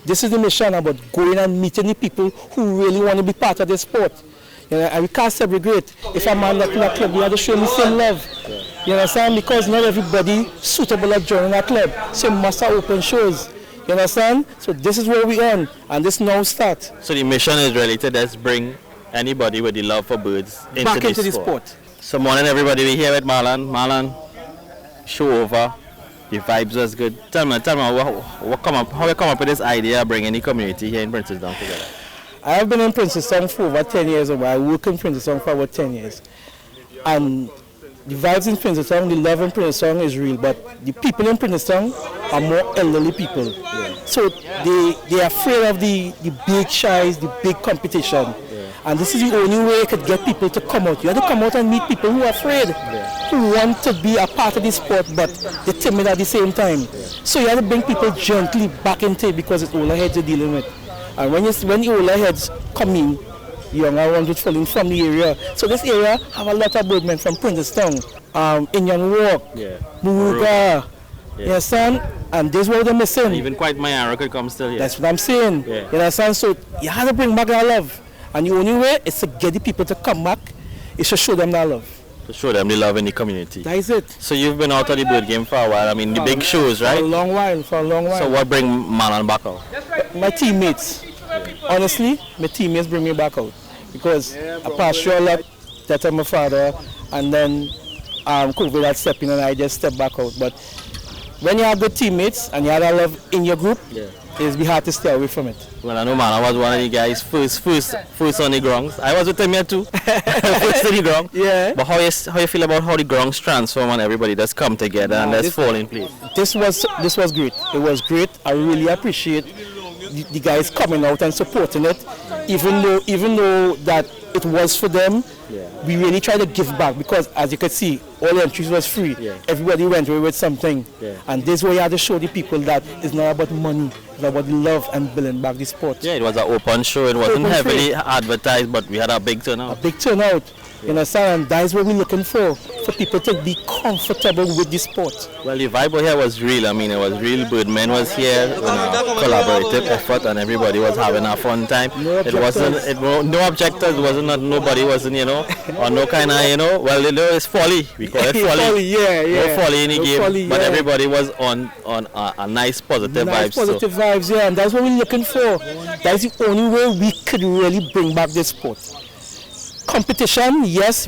this is the mission about going and meeting the people who really want to be part of the sport. You know, and we can't segregate. If a man not in a club, we have to show him the same love. You understand? Because not everybody suitable at joining a club. So we must have open shows. You understand? So this is where we on, and this now start. So the mission is really to just bring anybody with the love for birds back into the sport. So morning everybody, we here with Marlon. Marlon, show over. The vibes was good. Tell me, how you come up with this idea of bringing the community here in Princetown together? I have been in Princetown for over 10 years, but I work in Princetown for about 10 years. And the vibes in Princetown, the love in Princetown is real, but the people in Princetown are more elderly people. Yeah. So they are afraid of the big shies, the big competition. Yeah. And this is the only way you could get people to come out. You have to come out and meet people who are afraid, who want to be a part of the sport, but they're timid at the same time. Yeah. So you have to bring people gently back into it because it's older heads you're dealing with. And when the older heads come in, younger ones would fall in from the area. So this area have a lot of birdmen from Princetown, Indian Walk, Muruga, you understand? And this is what they're missing. And even quite Mayara could come still here. That's what I'm saying. Yeah. You understand? So you have to bring back that love. And the only way is to get the people to come back, is to show them that love. To show them the love in the community. That is it. So you've been out of the bird game for a while. I mean, the big shows, right? For a long while. So what bring Marlon back out? My teammates. Honestly, my teammates bring me back out. Because I passed through a lot that time my father, and then COVID had stepped in and I just stepped back out. But when you have good teammates and you have that love in your group, it's be hard to stay away from it. Well, I know, man, I was one of the guys first on the grounds. I was with him here too, first on the ground. Yeah. But how you feel about how the grounds transform and everybody just come together and just fall in place? This was great. It was great. I really appreciate the guys coming out and supporting it, even though that it was for them. We really try to give back because, as you can see, all the entries was free. Everybody went away with something, and this way you have to show the people that it's not about money, it's about the love and building back the sport. Yeah, it was an open show. It wasn't heavily advertised, but we had a big turnout. A big turnout. You understand? And that is what we're looking for people to be comfortable with the sport. Well, the vibe here was real. I mean, it was real. Birdmen was here in a collaborative effort, and everybody was having a fun time. No objectors. Nobody wasn't, or no kind of, well, it's folly. We call it folly. No folly in the game, but everybody was on a nice positive vibes. Positive vibes, yeah, and that's what we're looking for. That's the only way we could really bring back this sport. Competition, yes,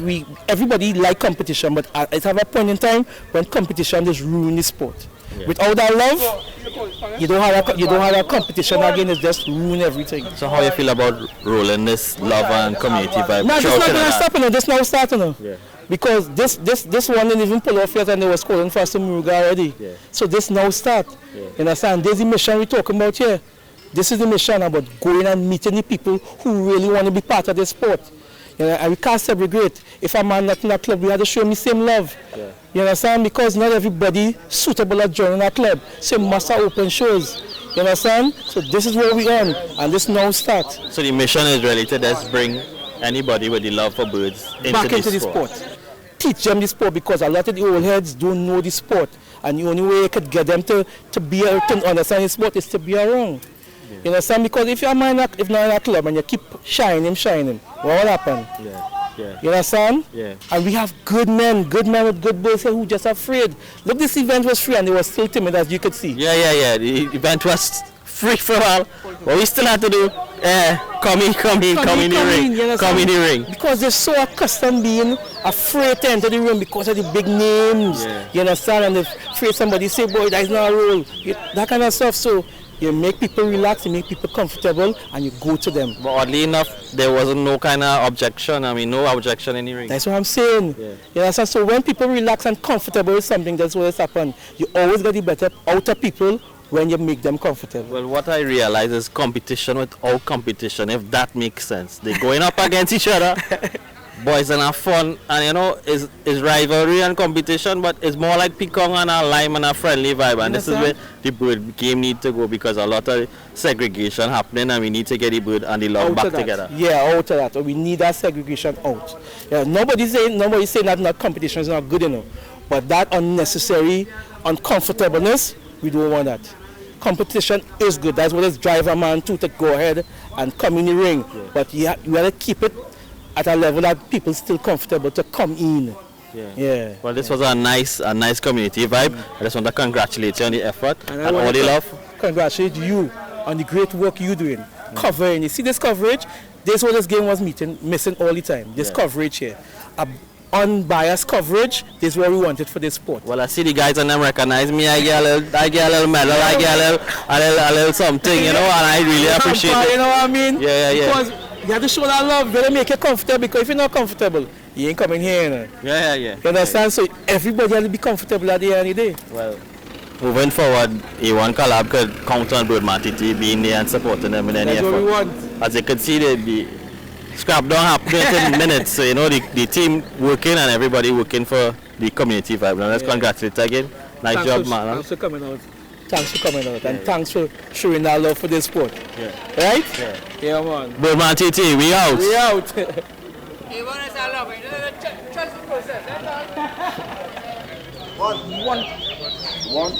everybody like competition, but at a point in time when competition just ruin the sport. Without that love, you don't have a competition again. It's just ruin everything. So how you feel about rolling this love and community vibe? No, this not gonna stop. This now starting. Because this one didn't even pull off yet, and they was calling for some Muruga already. So this now start. You understand? There's the mission we're talking about here. This is the mission about going and meeting the people who really want to be part of the sport. And we can't segregate. If a man not in a club, we have to show him the same love. You understand? Because not everybody suitable at joining a club. So we must have open shows. You understand? So this is where we on, and this now start. So the mission is really to just bring anybody with the love for birds back into the sport. Teach them the sport, because a lot of the old heads don't know the sport, and the only way you could get them to understand the sport is to be around. You understand? Because if you're not in a club and you keep shining, what will happen? You understand? And we have good men with good boys here who just afraid. Look, this event was free and they were still timid, as you could see. The event was free for all. What we still have to do, come in the ring. Because they're so accustomed being afraid to enter the ring because of the big names. You understand? And they're afraid somebody say, boy, that's not a rule. That kind of stuff. So you make people relax, you make people comfortable, and you go to them. But oddly enough, there wasn't no kind of objection. I mean, no objection in the ring. That's what I'm saying. You understand? So when people relax and comfortable with something, that's what has happened. You always get the better out of people when you make them comfortable. Well, what I realize is competition without competition, if that makes sense. They're going up against each other. Boys and have fun, and it's rivalry and competition, but it's more like picong and a lime and a friendly vibe, and this is where the bird game need to go, because a lot of segregation happening, and we need to get the bird and the love back together. Out of that. We need that segregation out. Nobody's saying that not competition is not good enough, but that unnecessary uncomfortableness, we don't want that. competition is good. That's what it's drive a man to go ahead and come in the ring. Yeah. But you have to keep it at a level that people still comfortable to come in. Yeah. Well, this was a nice community vibe. I just want to congratulate you on the effort and all the love. Congratulate you on the great work you're doing. Covering. You see this coverage? This is what this game was missing all the time. This coverage here. Unbiased coverage, this is what we wanted for this sport. Well, I see the guys and them recognize me. I get a little medal, I get a little something, you know, and I really appreciate it. You know what I mean? Yeah. Because you have to show that love, you gotta make it comfortable, because if you're not comfortable, you ain't coming here, you know? Yeah. You understand? So everybody has to be comfortable at the end of the day. Well, moving forward, A1 Collab could count on Birdman TT being there and supporting them in any effort. That's what we want. As you can see, the scrap don't happen in minutes, so you know the team working and everybody working for the community vibe. Now let's congratulate again. Nice job, Marlon. Thanks for coming out. And thanks for showing that love for this sport. Right? Yeah, man. Birdman TT, we out. We out. One.